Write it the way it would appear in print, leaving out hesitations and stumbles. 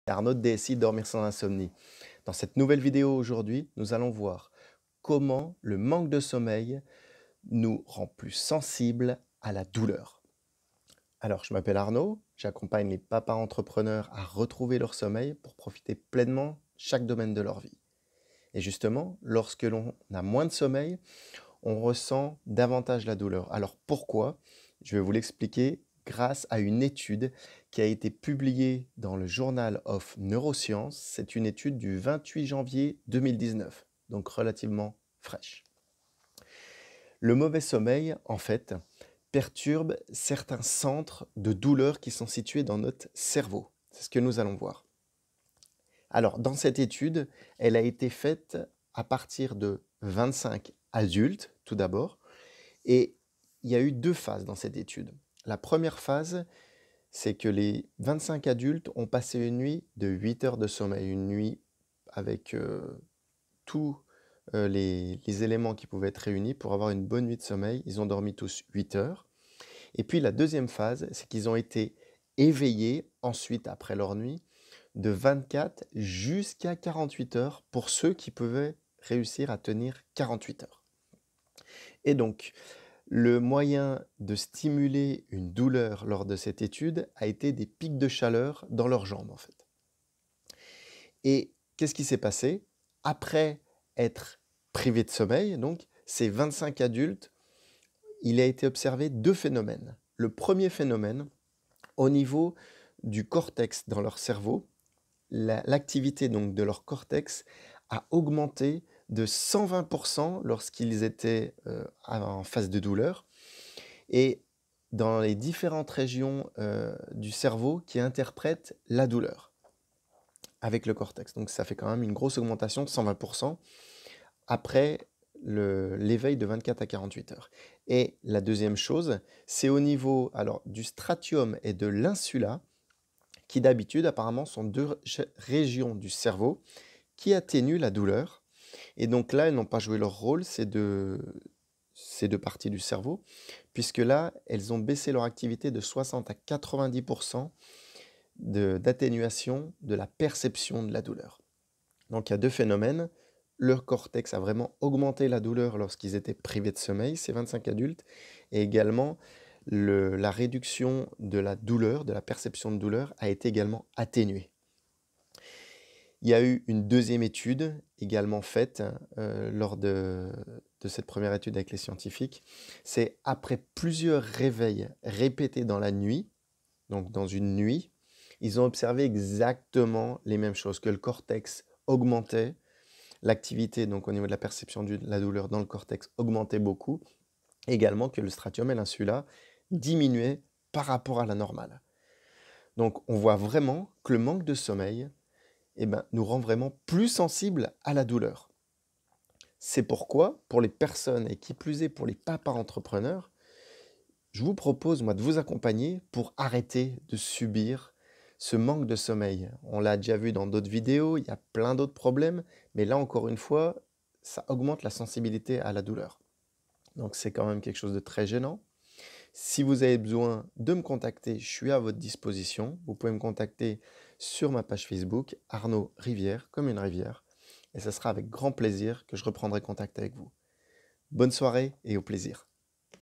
Arnaud de DSI Dormir sans insomnie. Dans cette nouvelle vidéo aujourd'hui, nous allons voir comment le manque de sommeil nous rend plus sensibles à la douleur. Alors, je m'appelle Arnaud, j'accompagne les papas entrepreneurs à retrouver leur sommeil pour profiter pleinement chaque domaine de leur vie. Et justement, lorsque l'on a moins de sommeil, on ressent davantage la douleur. Alors pourquoi? Je vais vous l'expliquer grâce à une étude qui a été publiée dans le Journal of Neuroscience. C'est une étude du 28 janvier 2019, donc relativement fraîche. Le mauvais sommeil, en fait, perturbe certains centres de douleur qui sont situés dans notre cerveau. C'est ce que nous allons voir. Alors, dans cette étude, elle a été faite à partir de 25 adultes, tout d'abord, et il y a eu deux phases dans cette étude. La première phase, c'est que les 25 adultes ont passé une nuit de 8 heures de sommeil, une nuit avec tous les éléments qui pouvaient être réunis pour avoir une bonne nuit de sommeil. Ils ont dormi tous 8 heures. Et puis la deuxième phase, c'est qu'ils ont été éveillés ensuite, après leur nuit, de 24 jusqu'à 48 heures pour ceux qui pouvaient réussir à tenir 48 heures. Et donc, le moyen de stimuler une douleur lors de cette étude a été des pics de chaleur dans leurs jambes, en fait. Et qu'est-ce qui s'est passé? Après être privés de sommeil, donc, ces 25 adultes, il a été observé deux phénomènes. Le premier phénomène, au niveau du cortex dans leur cerveau, l'activité donc de leur cortex a augmenté de 120% lorsqu'ils étaient en phase de douleur et dans les différentes régions du cerveau qui interprètent la douleur avec le cortex. Donc ça fait quand même une grosse augmentation de 120% après l'éveil de 24 à 48 heures. Et la deuxième chose, c'est au niveau du stratium et de l'insula, qui d'habitude apparemment sont deux régions du cerveau qui atténuent la douleur. Et donc là, elles n'ont pas joué leur rôle, ces deux parties du cerveau, puisque là, elles ont baissé leur activité de 60 à 90% d'atténuation de la perception de la douleur. Donc il y a deux phénomènes. Leur cortex a vraiment augmenté la douleur lorsqu'ils étaient privés de sommeil, ces 25 adultes, et également la réduction de la douleur, de la perception de douleur, a été également atténuée. Il y a eu une deuxième étude également faite lors de cette première étude avec les scientifiques. C'est après plusieurs réveils répétés dans la nuit, donc dans une nuit, ils ont observé exactement les mêmes choses, que le cortex augmentait, l'activité donc au niveau de la perception de la douleur dans le cortex augmentait beaucoup, également que le stratium et l'insula diminuaient par rapport à la normale. Donc on voit vraiment que le manque de sommeil nous rend vraiment plus sensibles à la douleur. C'est pourquoi, pour les personnes, et qui plus est pour les papas entrepreneurs, je vous propose, moi, de vous accompagner pour arrêter de subir ce manque de sommeil. On l'a déjà vu dans d'autres vidéos, il y a plein d'autres problèmes, mais là, encore une fois, ça augmente la sensibilité à la douleur. Donc, c'est quand même quelque chose de très gênant. Si vous avez besoin de me contacter, je suis à votre disposition. Vous pouvez me contacter sur ma page Facebook, Arnaud Rivière, comme une rivière. Et ce sera avec grand plaisir que je reprendrai contact avec vous. Bonne soirée et au plaisir.